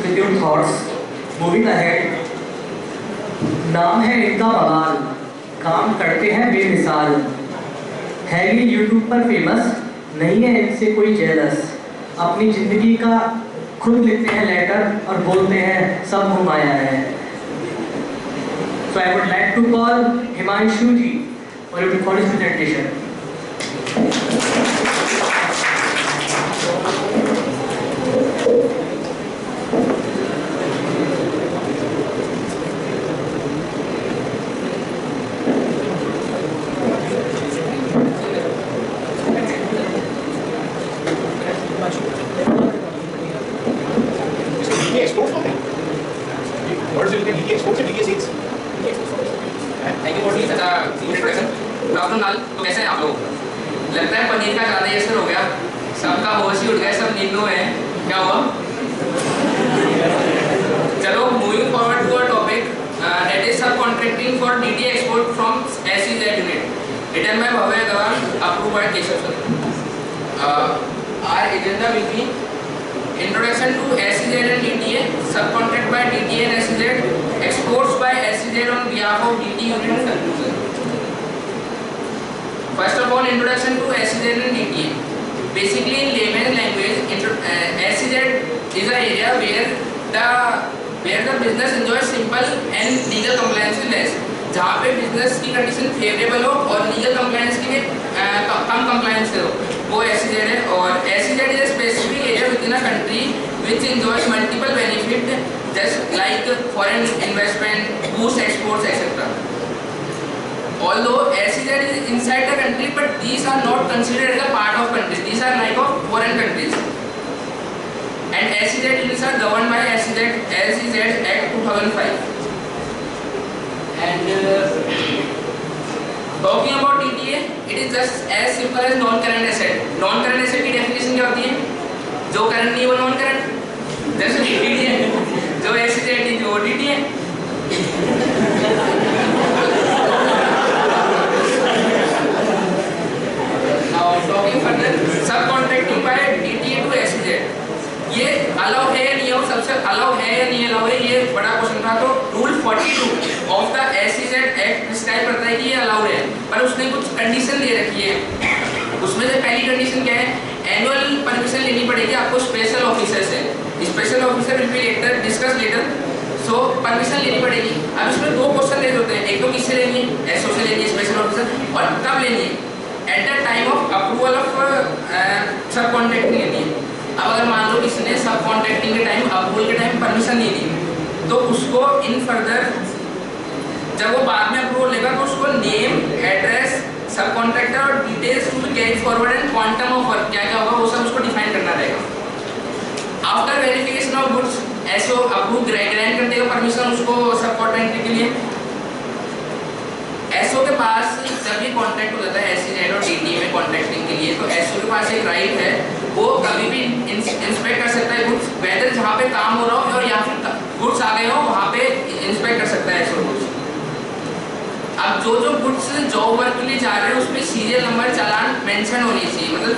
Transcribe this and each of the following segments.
with your thoughts. Moving ahead. नाम है इनका बवाल, काम करते हैं बेमिसाल, है ये यूट्यूब पर फेमस, नहीं है इनसे कोई जेलस, अपनी ज़िंदगी का खुद लिखते हैं लेटर और बोलते हैं सब घुमाया है. So I would like to call Himanshu ji for his presentation. तो कैसे हैं आप लोग? लगता है पनीर का ज़्यादा असर हो गया, सबका होश ही उठ गया, सब नींदों में क्या हुआ? चलो moving forward to a topic that is sub contracting for DTA export from SEZ unit written by Bhavya Agarwal approved by Keshav sir. Our agenda will be introduction to SEZ and DTA, subcontract by DTA and SEZ, exports by SEZ on behalf of DT unit and conclusion. First of all, introduction to SEZ and DTA. Basically, in layman's language, SEZ is an area where the business enjoys simple and legal compliance with less. जहाँ पे business की condition favourable हो और legal compliance के लिए कम compliance हो, वो SEZ है. और SEZ is a specific area within a country which enjoys multiple benefit just like foreign investment, boost exports, etc. Although SEZ is inside the country, but these are not considered as a part of countries. These are like of foreign countries. And SEZ units are governed by SEZ Act 2005. And talking about DTA, it is just as simple as non-current asset. Non-current asset की definition क्या होती है? जो current नहीं है वो non-current. जैसे DTA, जो SEZ है वो DTA. Now talking further, subcontracting by DTA to SEZ. ये अलाउ है या नहीं है, सबसे अलाउ है या नहीं अलाउ है, ये बड़ा क्वेश्चन था. तो rule 42 of the SEZ act prescribe करता है कि ये अलाउ है, पर उसने कुछ कंडीशन दे रखी है. उसमें से पहली कंडीशन क्या है? एनुअल परमिशन लेनी पड़ेगी आपको स्पेशल ऑफिसर से. Special officer will be letter discuss later. So permission लेनी पड़ेगी. अब इसमें दो क्वेश्चन रेज होते हैं, एक तो किससे लेनी है, SO से लेनी है स्पेशल ऑफिसर, और कब लेनी है? At the time of approval of सब कॉन्ट्रैक्टिंग लेनी है. अब अगर मान लो किसी ने सब कॉन्ट्रैक्टिंग के टाइम अप्रूवल के टाइम परमिशन नहीं दी, तो उसको इन फर्दर जब वो बाद में अप्रूवल लेगा तो उसको नेम, एड्रेस, सब कॉन्ट्रैक्टर और details to be carry forward and quantum of work क्या क्या होगा वो सब उसको डिफाइन करना रहेगा. After verification of goods SO approve grant कर देगा परमिशन उसको सब कॉन्ट्रैक्टिंग के लिए. SO के पास जब ये कॉन्ट्रैक्ट हो जाता है SEZ और DTA में कॉन्ट्रैक्टिंग के लिए, तो SO के पास एक राइट है, वो कभी भी इंस्पेक्ट कर सकता है गुड्स, वेदर जहाँ पे काम हो रहा हो और या फिर गुड्स आ गए हो वहाँ पे इंस्पेक्ट कर सकता है SO गुड्स. अब जो गुड्स जॉब वर्क के लिए जा रहे हैं उसमें सीरियल नंबर चालान मेंशन होनी चाहिए, मतलब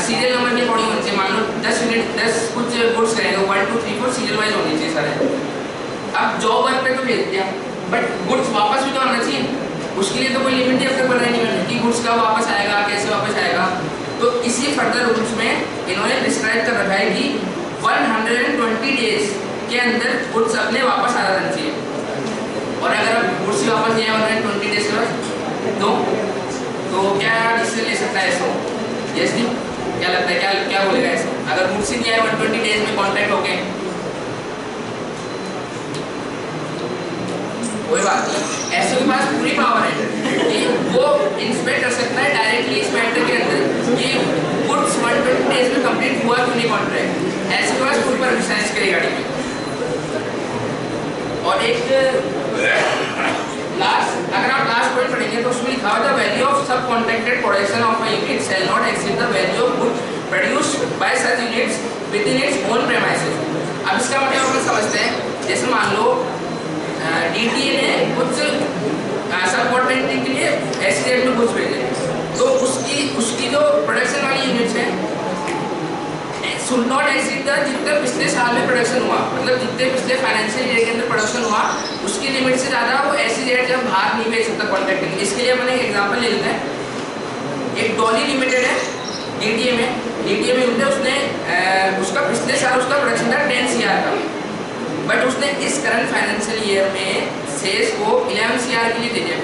सीरियल नंबर के अकॉर्डिंग होनी चाहिए. मान लो 10 यूनिट 10 कुछ गुड्स रहेंगे, 1 2 3 4 सीरियल वाइज होनी चाहिए सारे. अब जॉब वर्क पे तो भेज दिया, बट गुड्स वापस भी तो आना चाहिए. उसके लिए तो कोई लिमिट ही पता नहीं मैंने कि गुड्स कब वापस आएगा, कैसे वापस आएगा. तो इसी फर्दर रूल्स में इन्होंने डिस्क्राइब कर रखा है कि 120 डेज के अंदर गुड्स अपने वापस आ जाना चाहिए. और अगर अब गुड्स वापस नहीं आए 120 डेज के बाद तो क्या डिसीजन ले सकता है SO? यस जी, क्या लगता है क्या बोलेगा SO? अगर गुड्स ही नहीं आए 120 डेज में कॉन्ट्रैक्ट हो गए, कोई बात नहीं, SO के पास पूरी पावर है कि वो इंस्पेक्ट कर सकता है डायरेक्टली इंस्पेक्टर के अंदर कि गुड्स 120 डेज में कंप्लीट हुआ क्यों नहीं कॉन्ट्रैक्ट. SO के पास पूरी परमिशन इसके रिगार्डिंग में. और एक लास्ट, अगर आप लास्ट पॉइंट पढ़ेंगे तो उसमें लिखा हुआ है वैल्यू ऑफ सब contracted production of a unit shall not exceed the value of goods produced by such units with in its own premises. अब इसका मतलब हम समझते हैं, जैसे मान लो DTA ने कुछ सब कॉन्ट्रैक्टिंग के लिए SEZ में कुछ भेजे, तो उसकी जो प्रोडक्शन वाली यूनिट्स है शुड नॉट एक्सीड द जितने पिछले साल में प्रोडक्शन हुआ, मतलब जितने पिछले फाइनेंशियल ईयर के अंदर प्रोडक्शन हुआ उसकी लिमिट से ज़्यादा वो SEZ जब बाहर नहीं भेज सकता कॉन्ट्रैक्टिंग। इसके लिए अपन एक एग्जांपल ले लेते हैं। एक डॉली लिमिटेड है DTA में होते उसने उसका पिछले साल उसका प्रोडक्शन था 10 CR का, बट उसने इस करंट फाइनेंशियल ईयर में सेल्स को 11 CR के लिए दे दिया,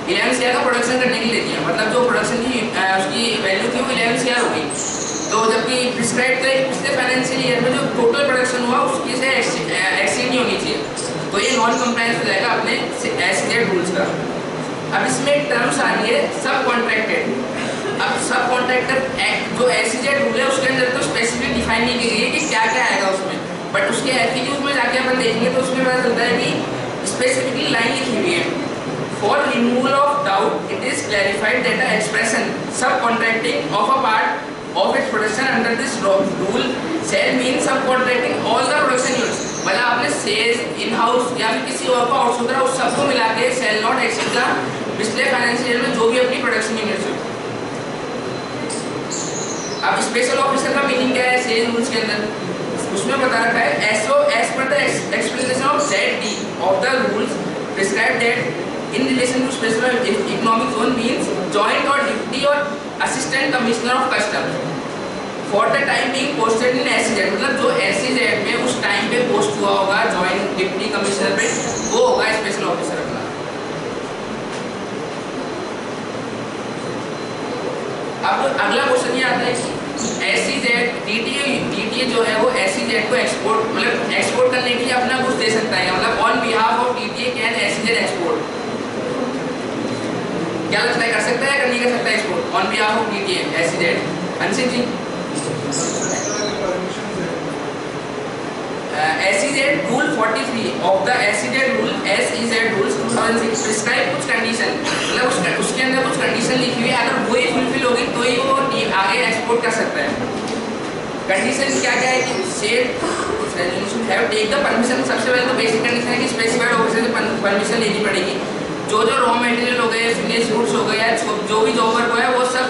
11 CR का प्रोडक्शन करने के लिए दिया, मतलब जो प्रोडक्शन की उसकी वैल्यू थी वो 11 CR हो गई। तो जबकि प्रिस्क्राइब था पिछले फाइनेंशियल ईयर में जो टोटल प्रोडक्शन हुआ उसकी से एक्सीड नहीं होनी चाहिए, तो ये नॉन कंप्लायंस हो जाएगा अपने SEZ रूल्स का। अब इसमें एक टर्म्स आ रही है सब कॉन्ट्रैक्टेड। अब सब कॉन्ट्रैक्टर जो SEZ रूल है उसके अंदर तो स्पेसिफिक डिफाइन नहीं की गई है कि क्या क्या आएगा उसमें, बट उसके FAQs में जाके अपन देखेंगे तो उसमें पता चलता है कि स्पेसिफिकली लाइन लिखी हुई है, for removal of doubt it is clarified that the expression sub contracting of a part of its production under this rule shall mean subcontracting all the production units, मतलब आपने सेल्स इन हाउस या फिर किसी और को outsource करा उस सबको मिला के shall not exceed the पिछले फाइनेंशियल ईयर में जो भी अपनी प्रोडक्शन यूनिट्स हुई। अब स्पेशल ऑफिसर का मीनिंग क्या है सेल्स रूल्स के अंदर, उसमें बता रखा है as per the explanation of ZD of the rules prescribed that in relation to special economic zone means joint or deputy or assistant commissioner of customs for the time being posted in SEZ, मतलब जो SEZ में उस time पे post हुआ होगा joint deputy commissioner पे वो होगा स्पेशल ऑफिसर अपना। अब अगला क्वेश्चन ये आता है कि SEZ DTA जो है वो SEZ को एक्सपोर्ट मतलब एक्सपोर्ट करने के लिए अपना कुछ दे सकता है, मतलब on behalf of DTA can SEZ export, क्या लगता है कर सकता है नहीं कर सकता है export on behalf of DTA SEZ? Anshit ji SEZ rule 43 of the SEZ rule SEZ rules 2006 prescribe कुछ कंडीशन, मतलब उसके अंदर कुछ कंडीशन लिखी हुई है, अगर वो ही फुलफिल होगी तो ही वो आगे एक्सपोर्ट कर सकता है। कंडीशन क्या क्या है कि shall have take the permission, सबसे पहले तो बेसिक कंडीशन है कि स्पेसिफाइड ऑफिसर से परमिशन लेनी पड़ेगी, जो रॉ मटेरियल हो गए फिनिश गुड्स हो गए या जो भी जॉब वर्क है वो सब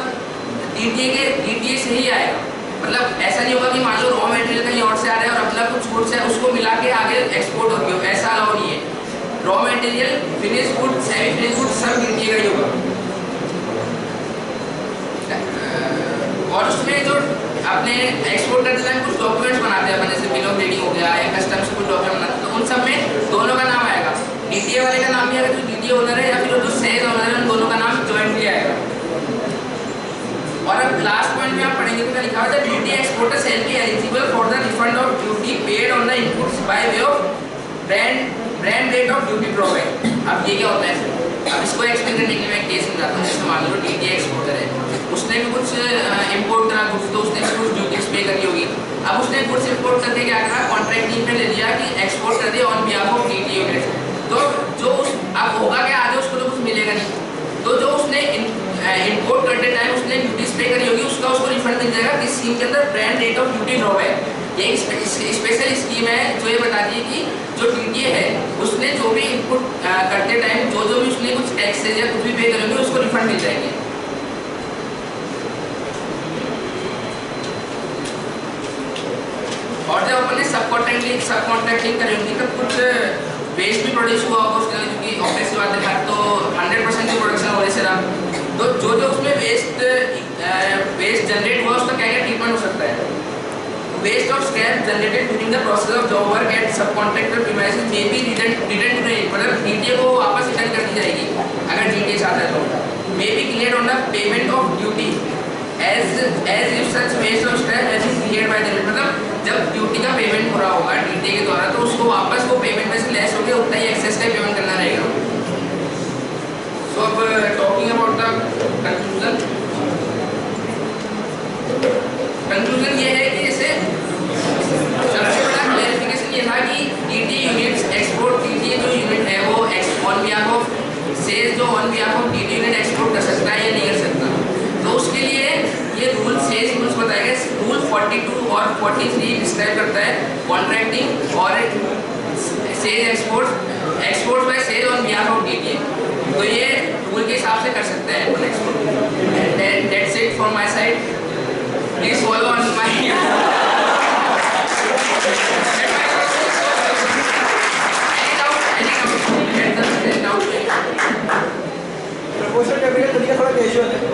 DTA से ही आएगा, मतलब ऐसा नहीं होगा कि मान लो रॉ मटेरियल कहीं और से आ रहा है और अपना कुछ गुड्स है उसको मिला के आगे एक्सपोर्ट हो गया, ऐसा अलाउ नहीं है। Raw material finish good semi finish good सब DTA का ही होगा। और उसमें जो अपने एक्सपोर्ट करते टाइम कुछ डॉक्यूमेंट्स बनाते हैं अपन, जैसे बिल ऑफ लीडिंग हो गया या कस्टम्स कुछ डॉक्यूमेंट बनाते हैं, तो उन सब में दोनों का नाम आएगा, DTA वाले का नाम भी आएगा जो DTA ओनर है या फिर जो सेल्स ओनर है, उन दोनों का नाम जॉइंटली आएगा। और अब लास्ट पॉइंट में आप पढ़ेंगे तो क्या लिखा हुआ है, DTA exporter shall be eligible for the refund of duty paid on the inputs by way of brand rate of duty drawback. अब ये क्या होता है, अब इसको एक्सप्लेन करने के लिए मैं एक केस समझाता हूँ। जैसे मान लो DTA एक्सपोर्टर है, उसने भी कुछ इंपोर्ट करा गुड्स, तो उसने कुछ ड्यूटीज पे करी होगी। अब उसने गुड्स इंपोर्ट करके क्या करा, कॉन्ट्रैक्टिंग पे ले लिया कि एक्सपोर्ट कर दिया on behalf of DTA unit, तो जो उस अब होगा क्या आगे उसको तो कुछ मिलेगा नहीं, तो जो उसने इंपोर्ट करते टाइम उसने ड्यूटीज पे करी होगी उसका उसको रिफंड मिल जाएगा किस स्कीम के अंदर, brand rate of duty drawback. ये स्पेशल स्कीम है जो ये बताती है कि जो DTA है उसने जो भी इनपुट करते टाइम जो भी उसने कुछ टैक्सेज या कुछ भी पे करेंगे उसको रिफंड मिल जाएंगे। और जब अपने सब कॉन्ट्रैक्टिंग करेंगे तो कुछ वेस्ट भी प्रोड्यूस हुआ होगा उसके लिए, क्योंकि ऑब्वियस सी बात है तो 100% की प्रोडक्शन हो रही है, तो जो उसमें वेस्ट जनरेट हुआ उसका क्या क्या ट्रीटमेंट हो सकता है। वेस्ट और scrap generated during the process of job work at sub contractor premises may be return to, मतलब DTA को वापस रिटर्न कर दी जाएगी अगर DTA चाहता है तो। May be clear on the payment of duty as if such waste और scrap has been cleared by the, मतलब जब ड्यूटी का पेमेंट हो रहा होगा DTA के द्वारा तो उसको वापस वो पेमेंट में से लेस होकर उतना ही एक्सेस का पेमेंट करना रहेगा। सो अब टॉकिंग अबाउट द कंक्लूजन ये है कि जैसे सबसे बड़ा क्लैरिफिकेशन ये था कि DTA यूनिट्स एक्सपोर्ट, DTA जो यूनिट है वो ऑन बिहाफ ऑफ सेल्स जो on behalf of DTA unit export कर सकता है या नहीं कर सकता, तो उसके लिए ये रूल सेल्स रूल्स बताए गए। रूल 42 और 43 डिस्क्राइब करता है कॉन्ट्रैक्टिंग और कैजुअल है।